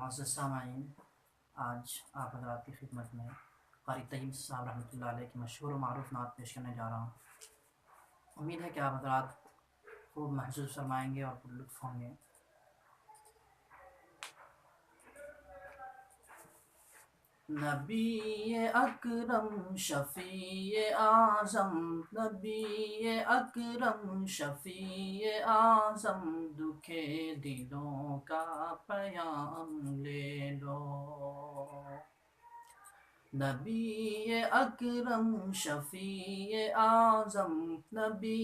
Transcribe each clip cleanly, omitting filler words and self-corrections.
معزز سامعین، آج آپ حضرات کی خدمت میں قاری طیب صاحب رحمۃ اللہ علیہ کی مشہور و معروف نعت پیش کرنے جا رہا ہوں۔ امید ہے کہ آپ حضرات خوب محسوس فرمائیں گے اور پر لطف ہوں گے۔ نبی اکرم شفیع اعظم، نبی اکرم شفیع اعظم، دکھے دلوں کا پیام لے لو۔ نبی اکرم شفیع اعظم، نبی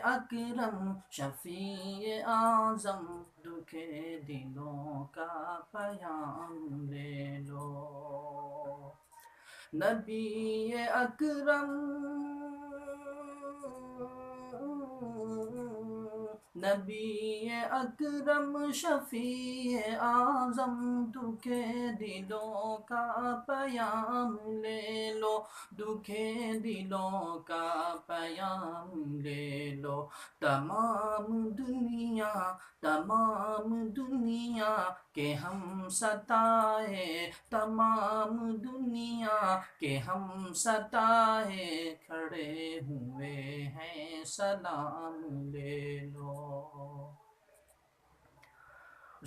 اکرم شفیع اعظم، دکھے دلوں کا پیام لے لو۔ نبی اکرم، نبی اکرم شفیع اعظم، دکھے دلوں کا پیام لے لو، دکھے دلوں کا پیام لے لو۔ تمام دنیا، تمام دنیا کے ہم ستائے، تمام دنیا کے ہم ستائے، کھڑے ہوئے ہیں سلام لے لو۔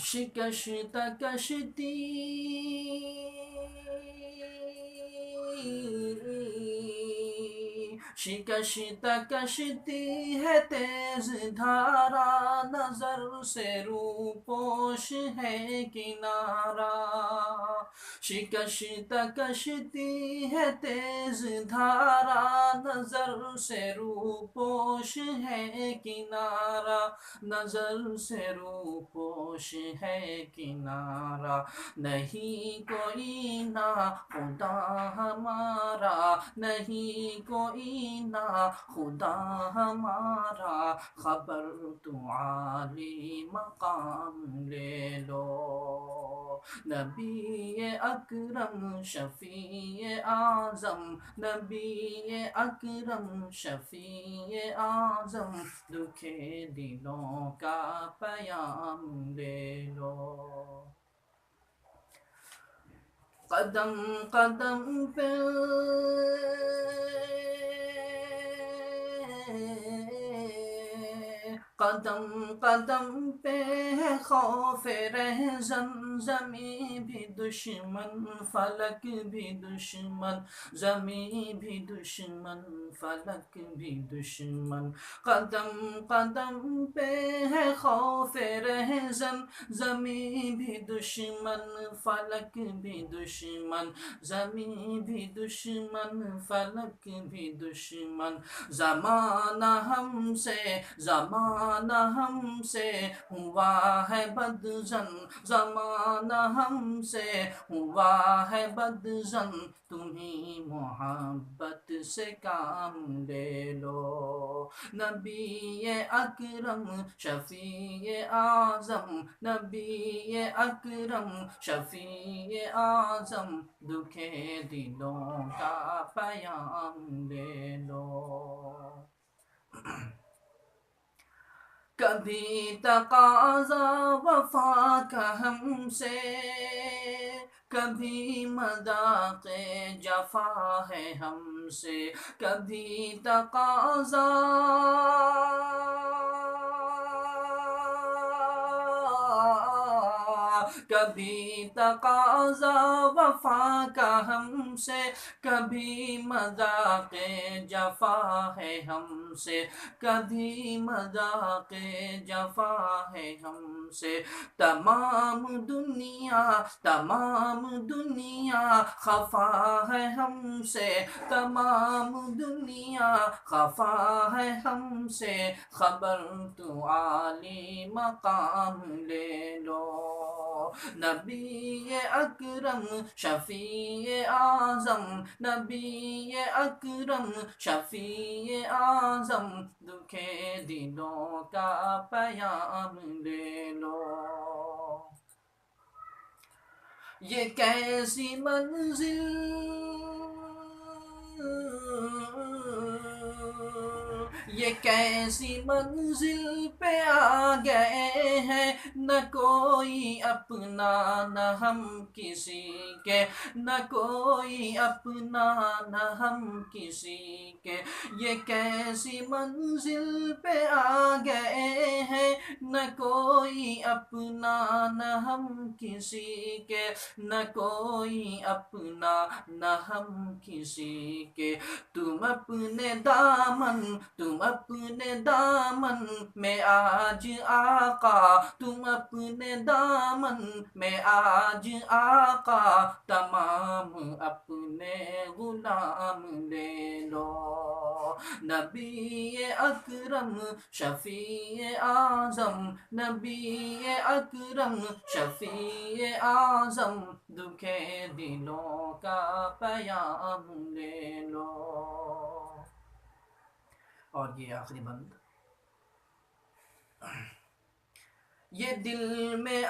شکستہ کشتی، شکستہ کشتی ہے تیز دھارا، نظر سے روپوش ہے کنارہ۔ شکستہ کشتی ہے تیز دھارا، نظر سے روپوش ہے کنارہ، نظر سے روپوش ہے کنارہ۔ نہیں کوئی نا خدا ہمارا، نہیں کوئی نا خدا ہمارا، خبر تو عالی مقام لے لو۔ نبی اکرم شفیع اعظم، نبی اکرم شفیع اعظم، دکھے دلوں کا پیام لے لو۔ قدم قدم پہ قدم قدم پہ ہے خوف رہزن، زمیں بھی دشمن فلک بھی دشمن، زمیں بھی دشمن فلک بھی دشمن۔ قدم قدم پہ ہے خوف رہزن، زمیں بھی دشمن فلک بھی دشمن، زمیں بھی دشمن فلک بھی دشمن۔ زمانہ ہم سے، زمانہ ہم سے ہوا ہے بدظن، زمانہ ہم سے ہوا ہے بدظن، تمہیں محبت سے کام لے لو۔ نبی اکرم شفیع اعظم، نبی اکرم شفیع اعظم، دکھے دلوں کا پیام لے لو۔ کبھی تقاضا وفا کا ہم سے، کبھی مذاق جفا ہے ہم سے، کبھی تقاضا، کبھی تقاضا وفا کا ہم سے، کبھی مذاق جفا ہے ہم سے، کبھی مذاق جفا ہے ہم سے۔ تمام دنیا، تمام دنیا خفا ہے ہم سے، تمام دنیا خفا ہے ہم سے، خبر تو عالی مقام لے لو۔ نبی اکرم شفیع اعظم، نبی اکرم شفیع اعظم، دکھے دلوں کا پیام لے لو۔ یہ کیسی منزل، یہ یہ کیسی منزل پہ آ گئے ہیں، نہ کوئی اپنا نہ ہم کسی کے، نہ کوئی اپنا نہ ہم کسی کے، یہ کیسی منزل پہ آ گئے ہیں، نہ کوئی اپنا نہ ہم کسی کے، نہ کوئی اپنا نہ ہم کسی کے، تم اپنے دامن میں آج آقا، تم اپنے دامن میں آج آقا، تمام اپنے غلام لے لو، نبی اکرم شفیع اعظم، نبی اکرم شفیع اعظم، دکھے دلوں کا پیام لے لو۔ اور یہ آخری بند، یہ دل میں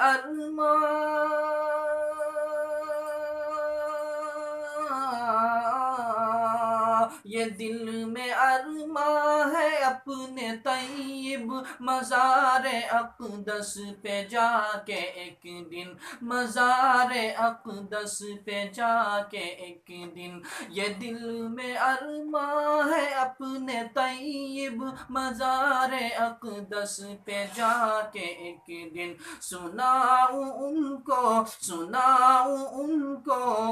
یہ دل میں ارماں ہے اپنے طیب مزار اقدس پہ جا کے ایک دن، مزار اقدس پہ جا کے ایک دن، یہ دل میں ارماں ہے اپنے طیب مزار اقدس پہ جا کے ایک دن، سناؤں ان کو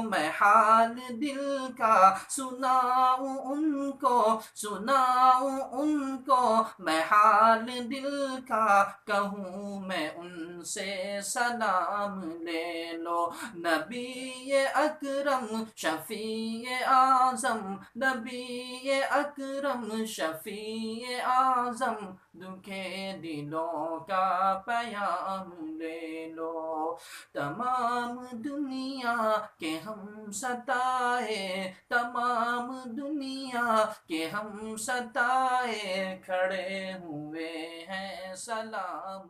میں حال دل کا، سناؤں ان کو میں حال دل کا، کہوں میں ان سے سلام لے لو، نبی اکرم شفیع اعظم، نبی اکرم شفیع اعظم، دکھے دلوں کا پیام لے لو، تمام دنیا کے ہم ستائے، تمام دنیا کے ہم ستائے، کھڑے ہوئے ہیں سلام